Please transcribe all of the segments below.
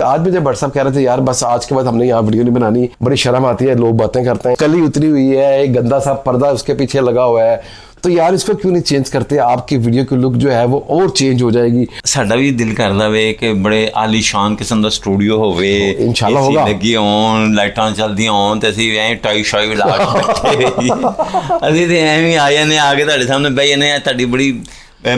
आज भी जब व्हाट्सएप कह रहे थे यार बस आज के बाद हमने यहाँ वीडियो नहीं बनानी, बड़ी शर्म आती है, लोग बातें करते हैं, कली उतरी हुई है, एक गंदा सा पर्दा उसके पीछे लगा हुआ है, तो यार इसको क्यों नहीं चेंज करते? आपकी वीडियो की लुक जो है वो और चेंज हो जाएगी। साडा भी दिल करदा वे कि बड़े आलीशान किस्म दा स्टूडियो होवे, इंशाल्लाह होगा, लगी होन, लाइटां चलदियां होन, ते असीं ऐ टाई शाई ला के बैठे असीं ते एवें आ जाने आके तुहाडे सामने बह जाने, तुहाडी बड़ी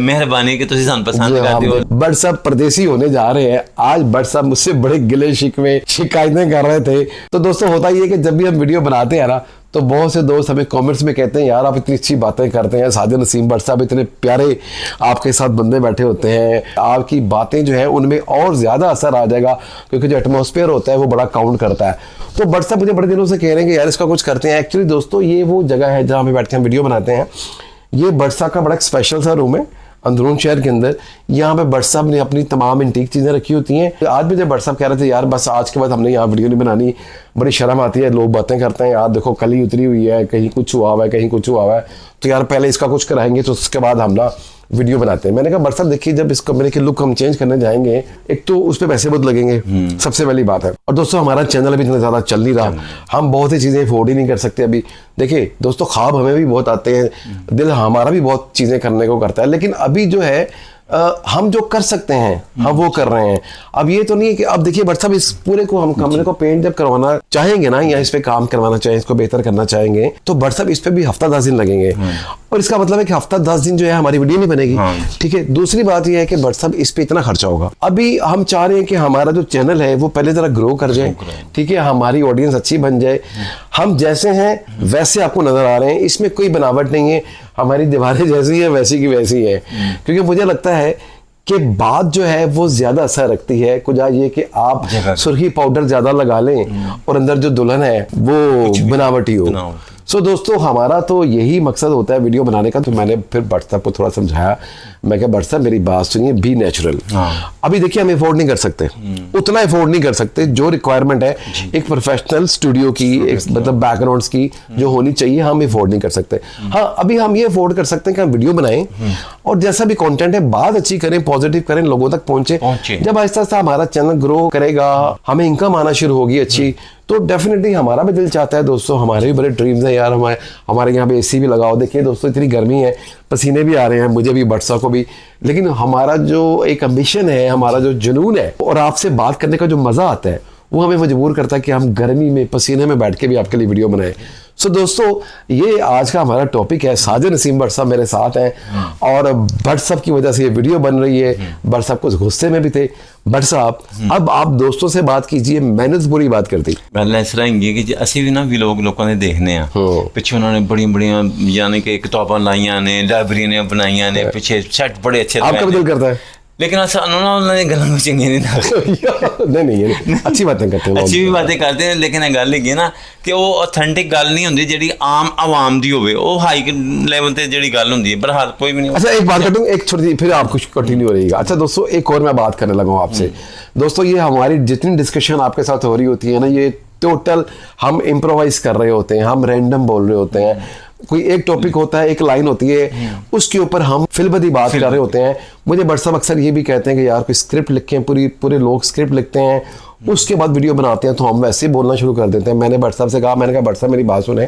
मेहरबानी कि तुसीं सानूं पसंद करदे हो। बट सब परदेसी होने जा रहे हैं। आज बट सब मुझसे बड़े गिले शिकवे शिकायतें कर रहे थे। तो दोस्तों होता ही है कि जब भी हम वीडियो बनाते हैं ना तो बहुत से दोस्त हमें कमेंट्स में कहते हैं यार आप इतनी अच्छी बातें करते हैं, साजिद नसीम भट्ट साहब इतने प्यारे आपके साथ बंदे बैठे होते हैं, आपकी बातें जो है उनमें और ज़्यादा असर आ जाएगा, क्योंकि जो एटमॉस्फेयर होता है वो बड़ा काउंट करता है। तो भट्ट साहब मुझे बड़े दिनों से कह रहे हैं कि यार इसका कुछ करते हैं। एक्चुअली दोस्तों ये वो जगह है जहाँ पे बैठ के हम वीडियो बनाते हैं। ये भट्ट साहब का बड़ा एक स्पेशल सा रूम है अंदरून शहर के अंदर। यहाँ पे भट्ट साहब ने अपनी तमाम इंटीक चीज़ें रखी होती हैं। आज भी जब भट्ट साहब कह रहे थे यार बस आज के बाद हमने यहाँ वीडियो नहीं बनानी, बड़ी शर्म आती है, लोग बातें करते हैं, यार देखो कली उतरी हुई है, कहीं कुछ हुआ हुआ है, कहीं कुछ हुआ हुआ है, तो यार पहले इसका कुछ कराएंगे तो उसके बाद हम ना वीडियो बनाते हैं। मैंने कहा भट्ट साहब देखिए जब इस कमरे की लुक हम चेंज करने जाएंगे एक तो उस पर पैसे बहुत लगेंगे, सबसे पहली बात है, और दोस्तों हमारा चैनल अभी इतना ज़्यादा चल नहीं रहा, हम बहुत सी चीज़ें अफोर्ड ही नहीं कर सकते अभी। देखिए दोस्तों ख्वाब हमें भी बहुत आते हैं, दिल हमारा भी बहुत चीज़ें करने को करता है, लेकिन अभी जो है हम जो कर सकते हैं हम वो कर रहे हैं। अब ये तो नहीं है कि अब देखिए भट्ट साहब इस पूरे को हम कमरे को पेंट जब करवाना चाहेंगे ना या इस पे काम करवाना चाहेंगे, इसको बेहतर करना चाहेंगे, तो भट्ट साहब इस पे भी हफ्ता 10 दिन लगेंगे, और इसका मतलब है कि हफ्ता 10 दिन जो है हमारी वीडियो नहीं बनेगी। ठीक है, दूसरी बात यह है कि भट्ट साहब इस पे इतना खर्चा होगा। अभी हम चाह रहे हैं कि हमारा जो चैनल है वो पहले जरा ग्रो कर जाए, ठीक है, हमारी ऑडियंस अच्छी बन जाए, हम जैसे हैं वैसे आपको नजर आ रहे हैं, इसमें कोई बनावट नहीं है, हमारी दीवारें जैसी है वैसी की वैसी है। क्योंकि मुझे लगता है कि बात जो है वो ज्यादा असर रखती है। कुछ ये कि आप सुर्खी पाउडर ज्यादा लगा लें और अंदर जो दुल्हन है वो बनावटी हो। सो दोस्तों हमारा तो यही मकसद होता है वीडियो बनाने का। तो मैंने फिर भट्ट साहब को थोड़ा समझाया, मैं कहा भट्ट साहब मेरी बात सुनिए, बी नेचुरल। अभी देखिए हम अफोर्ड नहीं कर सकते, उतना अफोर्ड नहीं कर सकते जो रिक्वायरमेंट है एक प्रोफेशनल स्टूडियो की, एक मतलब बैकग्राउंड्स की जो होनी चाहिए, हम अफोर्ड नहीं कर सकते। हाँ अभी हम ये अफोर्ड कर सकते हैं कि हम वीडियो बनाएं और जैसा भी कंटेंट है बात अच्छी करें, पॉजिटिव करें, लोगों तक पहुंचे। जब आहिस्ता आहिस्ता हमारा चैनल ग्रो करेगा, हमें इनकम आना शुरू होगी अच्छी, तो डेफिनेटली हमारा भी दिल चाहता है दोस्तों, हमारे भी बड़े ड्रीम्स हैं यार, हमारे यहाँ पे एसी भी लगाओ। देखिए दोस्तों इतनी गर्मी है, पसीने भी आ रहे हैं मुझे भी, भट्ट साहब को भी, लेकिन हमारा जो एक एम्बिशन है, हमारा जो जुनून है और आपसे बात करने का जो मजा आता है वो हमें मजबूर करता है कि हम गर्मी में पसीने में बैठ के भी आपके लिए वीडियो बनाएं। सो दोस्तों ये आज का हमारा टॉपिक है। साजिद नसीम भट्ट साहब मेरे साथ हैं और भट्ट साहब की वजह से ये वीडियो बन रही है। भट्ट साहब कुछ गुस्से में भी थे। भट्ट साहब अब आप दोस्तों से बात कीजिए, मैंने तो बुरी बात कर दी। गल इस तरह है कि ਅਸੀਂ ਵੀ ਨਾ ਵਲੌਗ ਲੋਕਾਂ ਦੇ ਦੇਖਨੇ ਆ, ਪਿੱਛੇ ਉਹਨਾਂ ਨੇ ਬੜੀਆਂ ਬੜੀਆਂ ਯਾਨੀ ਕਿ ਕਿਤਾਬਾਂ ਲਾਈਆਂ ਨੇ, ਲਾਇਬ੍ਰੇਰੀਆਂ ਬਣਾਈਆਂ ਨੇ, ਪਿੱਛੇ ਸੈੱਟ ਬੜੇ अच्छे आपका भी दिल करता है, लेकिन सानू ना उन्होंने गल्लां चंगी नहीं लगदी। नहीं अच्छी बातें करते हैं, अच्छी भी बातें करते हैं, लेकिन ये गल है ना कि वो ऑथेंटिक गल नहीं होंदी जिहड़ी आम आवाम दी होवे, वो हाई लेवल ते जिहड़ी गल होंदी है, पर हाल कोई भी नहीं। अच्छा एक बात करता हूँ, एक छोटी सी फिर आप कुछ कंटिन्यू हो रहीगा। अच्छा दोस्तों एक और मैं बात करने लगा हूँ आपसे। दोस्तों ये हमारी जितनी डिस्कशन आपके साथ हो रही होती है ना, ये टोटल हम इम्प्रोवाइज कर रहे होते हैं, हम रैंडम बोल रहे होते हैं। कोई एक टॉपिक होता है, एक लाइन होती है, उसके ऊपर हम फिलबदी बात कर रहे होते हैं। मुझे भट्ट साहब अक्सर ये भी कहते हैं कि यार कोई स्क्रिप्ट लिखें, पूरे लोग स्क्रिप्ट लिखते हैं, उसके बाद वीडियो बनाते हैं, तो हम वैसे ही बोलना शुरू कर देते हैं। मैंने भट्ट साहब से कहा, मैंने कहा भट्ट साहब मेरी बात सुने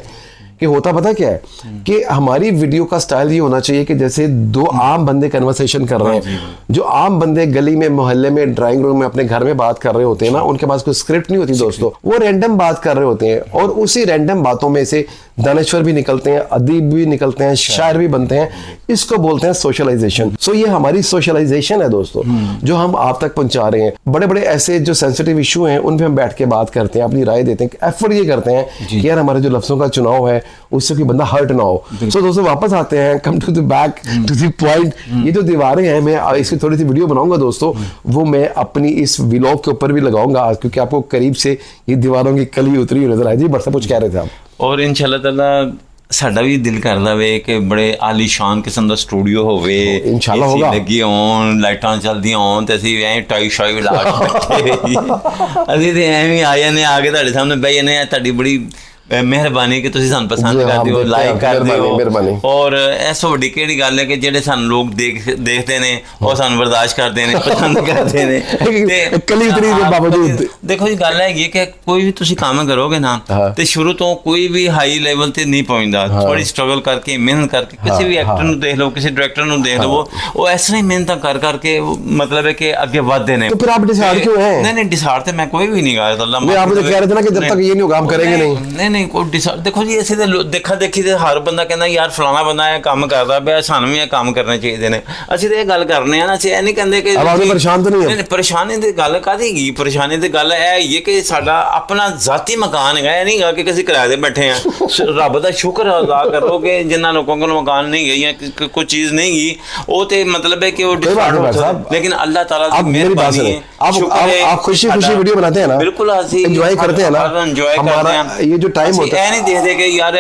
कि होता पता क्या है कि हमारी वीडियो का स्टाइल ये होना चाहिए कि जैसे दो आम बंदे कन्वर्सेशन कर रहे हैं, जो आम बंदे गली में, मोहल्ले में, ड्राइंग रूम में, अपने घर में बात कर रहे होते हैं ना, उनके पास कोई स्क्रिप्ट नहीं होती दोस्तों, वो रैंडम बात कर रहे होते हैं और उसी रैंडम बातों में से दानश्वर भी निकलते हैं, अदीब भी निकलते हैं, शायर भी बनते हैं। इसको बोलते हैं सोशलाइजेशन। सो ये हमारी सोशलाइजेशन है दोस्तों, जो हम आप तक पहुंचा रहे हैं। बड़े बड़े ऐसे जो सेंसिटिव इशू हैं उन पे हम बैठ के बात करते हैं, अपनी राय देते हैं, एफर्ट ये करते हैं कि यार हमारे जो लफ्जों का चुनाव है उससे कोई बंदा हर्ट ना हो। सो दोस्तों वापस आते हैं, come to the back to the point. ये जो दीवारें हैं, मैं इसकी थोड़ी सी वीडियो बनाऊंगा दोस्तों, वो मैं अपनी इस व्लॉग के ऊपर भी लगाऊंगा क्योंकि आपको करीब से ये दीवारों की कली उतरी हुई नजर आए। जी भट्ट साहब कुछ कह रहे थे आप? और इंशाल्लाह ताला साडा भी दिल करदा वे कि बड़े आलीशान किस्म दा स्टूडियो होवे, इंशाल्लाह होगा, लगी होन, लाइटां चलदियां होन, ते असीं ऐ टाई शाई ला के बैठे असीं ते एवें आ जाने आके तुहाडे सामने बह जाने, तुहाडी बड़ी ਮਿਹਰਬਾਨੀ ਕਿ ਤੁਸੀਂ ਸਾਨੂੰ ਪਸੰਦ ਜੀ, ਹਾਂ, ਕਰਦੇ ਹੋ, ਦੇਖਦੇ ਲਾਈਕ ਹਾਂ, ਕਰਦੇ ਮਿਹਰਬਾਨੀ। ਹੋ। ਔਰ ਇਸ ਵੱਡੀ ਕਿਹੜੀ ਗੱਲ ਹੈ ਕਿ ਜਿਹੜੇ ਸਾਨੂੰ ਲੋਕ ਦੇਖਦੇ ਨੇ ਉਹ ਸਾਨੂੰ ਬਰਦਾਸ਼ਤ ਕਰਦੇ ਨੇ, ਪਸੰਦ ਕਰਦੇ ਨੇ। ਕਲੀ ਉਤਰੀ ਦੇ ਬਾਵਜੂਦ ਦੇਖੋ ਜੀ ਗੱਲ ਹੈਗੀ ਕਿ ਕੋਈ ਵੀ ਤੁਸੀਂ ਕੰਮ ਕਰੋਗੇ ਨਾ ਤੇ ਸ਼ੁਰੂ ਤੋਂ ਕੋਈ ਵੀ ਹਾਈ ਲੈਵਲ ਤੇ ਨਹੀਂ ਪਹੁੰਚਦਾ। ਥੋੜੀ ਸਟਰਗਲ ਕਰਕੇ, ਮਿਹਨਤ ਕਰਕੇ, ਕਿਸੇ ਵੀ ਐਕਟਰ ਨੂੰ ਦੇਖ ਲਓ, ਕਿਸੇ ਡਾਇਰੈਕਟਰ ਨੂੰ ਦੇਖ ਲਓ, ਉਹ ਇਸ ਤਰ੍ਹਾਂ ਹੀ ਮਿਹਨਤਾਂ ਕਰ ਕਰਕੇ मतलब है कि आगे बढ़ते हैं। तो फिर आप डिसाइड क्यों हैं? नहीं डिसाइड तो मैं कोई भी नहीं कहा। मैं आप तो कह रहे थे ना कि जब तक ये नहीं होगा हम करेंगे नहीं। नहीं कोई डिसाइड देखो जी ऐसे तो देखा देखी ते हर बंदा कहना यार फलाना बंदा है काम करता पिया, सानू भी काम करने चाहिए ने। ਅਸੀਂ ਤੇ ਇਹ ਗੱਲ ਕਰਨੇ ਆ ਨਾ, ਅਸੀਂ ਇਹ ਨਹੀਂ ਕਹਿੰਦੇ ਕਿ अब आपने परेशान तो नहीं है? नहीं परेशानी ਦੀ ਗੱਲ ਕਾਹਦੀ ਹੈਗੀ? ਪਰੇਸ਼ਾਨੀ ਦੀ ਗੱਲ ਇਹ ਹੀ ਹੈ ਕਿ ਸਾਡਾ ਆਪਣਾ ਜ਼ਾਤੀ ਮਕਾਨ ਹੈਗਾ। ਇਹ ਨਹੀਂ ਹੈਗਾ ਕਿ ਅਸੀਂ ਕਿਰਾਏ ਤੇ ਬੈਠੇ ਆ। ਰੱਬ ਦਾ ਸ਼ੁਕਰ ਅਦਾ ਕਰੋ ਕਿ ਜਿਨ੍ਹਾਂ ਲੋਕਾਂ ਕੋਲ ਮਕਾਨ ਨਹੀਂ ਗਈ ਜਾਂ ਕੋਈ ਚੀਜ਼ ਨਹੀਂ ਗਈ, ਉਹ ਤੇ मतलब है कि वो लेकिन अल्लाह ताला की मेहरबानी है। आप खुशी खुशी वीडियो बनाते हैं ना, बिल्कुल एंजॉय करते हैं ना, एंजॉय करते हैं। ये जो टाइम होता है नहीं देखते कि यार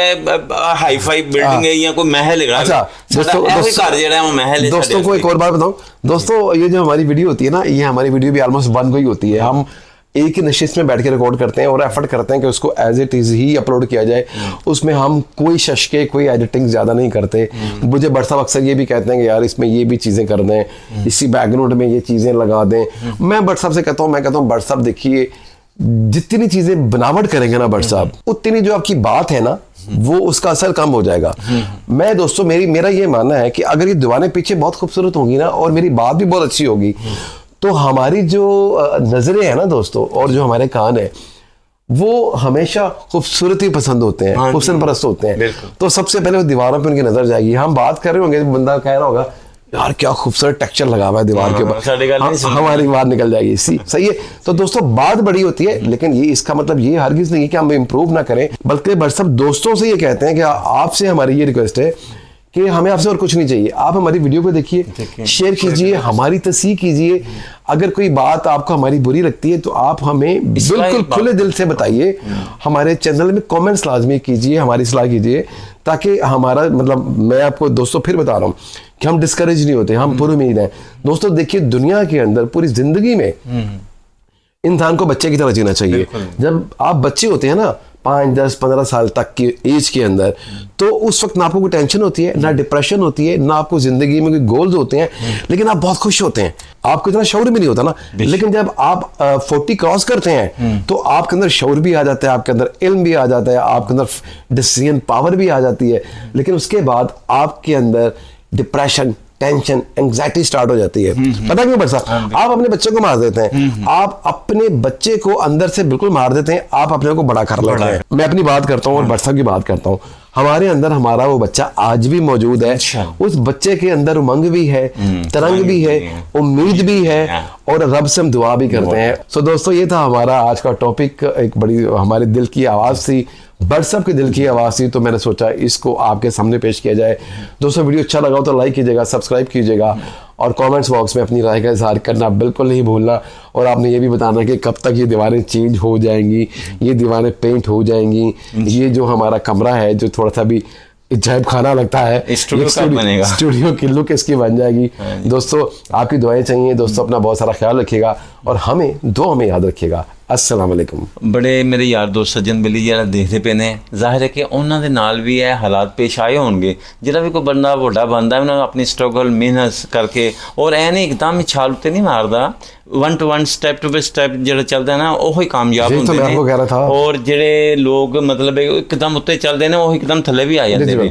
हाई फाई बिल्डिंग है या कोई महल है। अच्छा दोस्तों को एक और बात बताऊं दोस्तों, ये जो हमारी वीडियो होती है ना, ये हमारी वीडियो भी ऑलमोस्ट बन गई होती है। हम एक ही नशिस्त में बैठ के रिकॉर्ड करते हैं और एफर्ट करते हैं कि उसको एज इट इज़ ही अपलोड किया जाए। उसमें हम कोई शशके, कोई एडिटिंग ज़्यादा नहीं करते। मुझे बट साहब अक्सर ये भी कहते हैं कि यार इसमें ये भी चीज़ें कर दें, इसी बैकग्राउंड में ये चीज़ें लगा दें। मैं बट साहब से कहता हूँ, मैं कहता हूँ बट साहब देखिए, जितनी चीज़ें बनावट करेंगे ना बट साहब, उतनी जो आपकी बात है ना वो उसका असर कम हो जाएगा। मैं दोस्तों मेरा ये मानना है कि अगर ये दीवानें पीछे बहुत खूबसूरत होंगी ना और मेरी बात भी बहुत अच्छी होगी, तो हमारी जो नजरें हैं ना दोस्तों और जो हमारे कान है वो हमेशा खूबसूरती पसंद होते हैं, हुस्न परस्त होते हैं। तो सबसे पहले वो दीवारों पे उनकी नजर जाएगी। हम बात कर रहे होंगे, बंदा कह रहा होगा यार क्या खूबसूरत टेक्सचर लगा हुआ है दीवार के ऊपर, हमारी बात निकल जाएगी। सही है। तो दोस्तों बात बड़ी होती है, लेकिन ये इसका मतलब ये हरगिज नहीं है कि हम इम्प्रूव ना करें, बल्कि बट सब दोस्तों से ये कहते हैं कि आपसे हमारी ये रिक्वेस्ट है कि हमें आपसे और कुछ नहीं चाहिए। आप हमारी वीडियो को देखिए, शेयर कीजिए, हमारी तस्दीक कीजिए। अगर कोई बात आपको हमारी बुरी लगती है तो आप हमें बिल्कुल खुले दिल से बताइए। हमारे चैनल में कमेंट्स लाजमी कीजिए, हमारी सलाह कीजिए, ताकि हमारा मतलब, मैं आपको दोस्तों फिर बता रहा हूँ कि हम डिस्करेज नहीं होते, हम पूरी उम्मीद हैं। दोस्तों देखिए, दुनिया के अंदर पूरी जिंदगी में इंसान को बच्चे की तरह जीना चाहिए। जब आप बच्चे होते हैं ना 5, 10, 15 साल तक की एज के अंदर, तो उस वक्त ना आपको कोई टेंशन होती है, ना डिप्रेशन होती है, ना आपको जिंदगी में कोई गोल्स होते हैं, लेकिन आप बहुत खुश होते हैं। आपको इतना शौर भी नहीं होता ना। लेकिन जब आप 40 क्रॉस करते हैं तो आपके अंदर शौर भी आ जाता है, आपके अंदर इल्म भी आ जाता है, आपके अंदर डिसीजन पावर भी आ जाती है। लेकिन उसके बाद आपके अंदर डिप्रेशन, टेंशन, एंग्जाइटी स्टार्ट हो जाती है। पता क्यों बरसा? आप अपने बच्चे को मार देते हैं, आप अपने बच्चे को अंदर से बिल्कुल मार देते हैं, आप अपने को बड़ा कर लेते हैं। मैं अपनी बात करता हूँ और बरसा की बात करता हूँ। हमारे अंदर हमारा वो बच्चा आज भी मौजूद है। उस बच्चे के अंदर उमंग भी है, तरंग भी है, उम्मीद भी है, और रब से हम दुआ भी करते हैं। सो दोस्तों, ये था हमारा आज का टॉपिक। एक बड़ी हमारे दिल की आवाज़ थी, बट सब के दिल की आवाज़ थी, तो मैंने सोचा इसको आपके सामने पेश किया जाए। दोस्तों वीडियो अच्छा लगा हो तो लाइक कीजिएगा, सब्सक्राइब कीजिएगा, और कमेंट्स बॉक्स में अपनी राय का इजहार करना बिल्कुल नहीं भूलना। और आपने ये भी बताना कि कब तक ये दीवारें चेंज हो जाएंगी, ये दीवारें पेंट हो जाएंगी, ये जो हमारा कमरा है जो थोड़ा सा भी जैब खाना लगता है, स्टूडियो की लुक इसकी बन जाएगी। दोस्तों आपकी दुआएं चाहिए। दोस्तों अपना बहुत सारा ख्याल रखिएगा और हमें दुआ में याद रखिएगा। अस्सलाम वालेकुम। बड़े मेरे यार दोस्त सज्जन बिली ਜਿਹੜਾ ਦੇਖਦੇ ਪਏ ਨੇ, ਜ਼ਾਹਿਰ ਹੈ ਕਿ ਉਹਨਾਂ ਦੇ ਨਾਲ ਵੀ ਇਹ ਹਾਲਾਤ ਪੇਸ਼ ਆਏ ਹੋਣਗੇ। ਜਿਹੜਾ ਵੀ ਕੋਈ ਬੰਦਾ ਵੱਡਾ ਬੰਦਾ ਉਹਨਾਂ ਨੂੰ ਆਪਣੀ ਸਟਰਗਲ ਮਿਹਨਤ ਕਰਕੇ, ਔਰ ਐ ਨਹੀਂ ਇੱਕਦਮ ਹੀ ਛਾਲ ਉੱਤੇ ਨਹੀਂ ਮਾਰਦਾ, 1 to 1 ਸਟੈਪ ਟੂ ਸਟੈਪ ਜਿਹੜਾ ਚੱਲਦਾ ਨਾ ਉਹ ਹੀ ਕਾਮਯਾਬ ਹੁੰਦੇ ਨੇ। ਔਰ ਜਿਹੜੇ ਲੋਕ मतलब ਇੱਕਦਮ ਉੱਤੇ ਚੱਲਦੇ ਨੇ ਉਹ ਇੱਕਦਮ ਥੱਲੇ ਵੀ ਆ ਜਾਂਦੇ ਨੇ।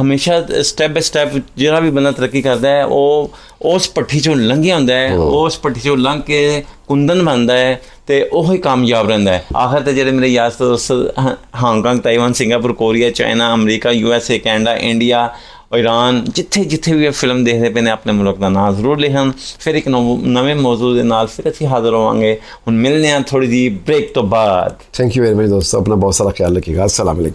ਹਮੇਸ਼ਾ ਸਟੈਪ ਬਾਈ ਸਟੈਪ ਜਿਹੜਾ ਵੀ ਬੰਦਾ ਤਰੱਕੀ ਕਰਦਾ ਹੈ ਉਹ ਉਸ ਪੱਠੀ ਚੋਂ ਲੰਘਿਆ ਹੁੰਦਾ ਹੈ, ਉਸ ਪੱਠੀ ਚੋਂ ਲੰਘ ਕੇ ਕੁੰਦਨ ਬਣਦਾ ਹੈ ਤੇ ਉਹ ਹੀ ਕਾਮਯਾਬ ਰਹਿੰਦਾ ਹੈ। ਆਖਰ ਤੇ ਜਿਹੜੇ ਮੇਰੇ ਯਾਰ ਦੋਸਤ Hong Kong, Taiwan, Singapore, Korea, China, America, USA, Canada, India, Iran, जिथे भी फिल्म देखते पे ने अपने मुल्क का नाम जरूर लिखन। फिर एक नवे मौजू के नाल फिर असीं हाजिर होवांगे। हुण मिलने हैं थोड़ी जी ब्रेक तो बाद। थैंक यू वेरी मच दोस्तों, अपना बहुत सारा ख्याल रखिएगा। अस्सलाम वालेकुम।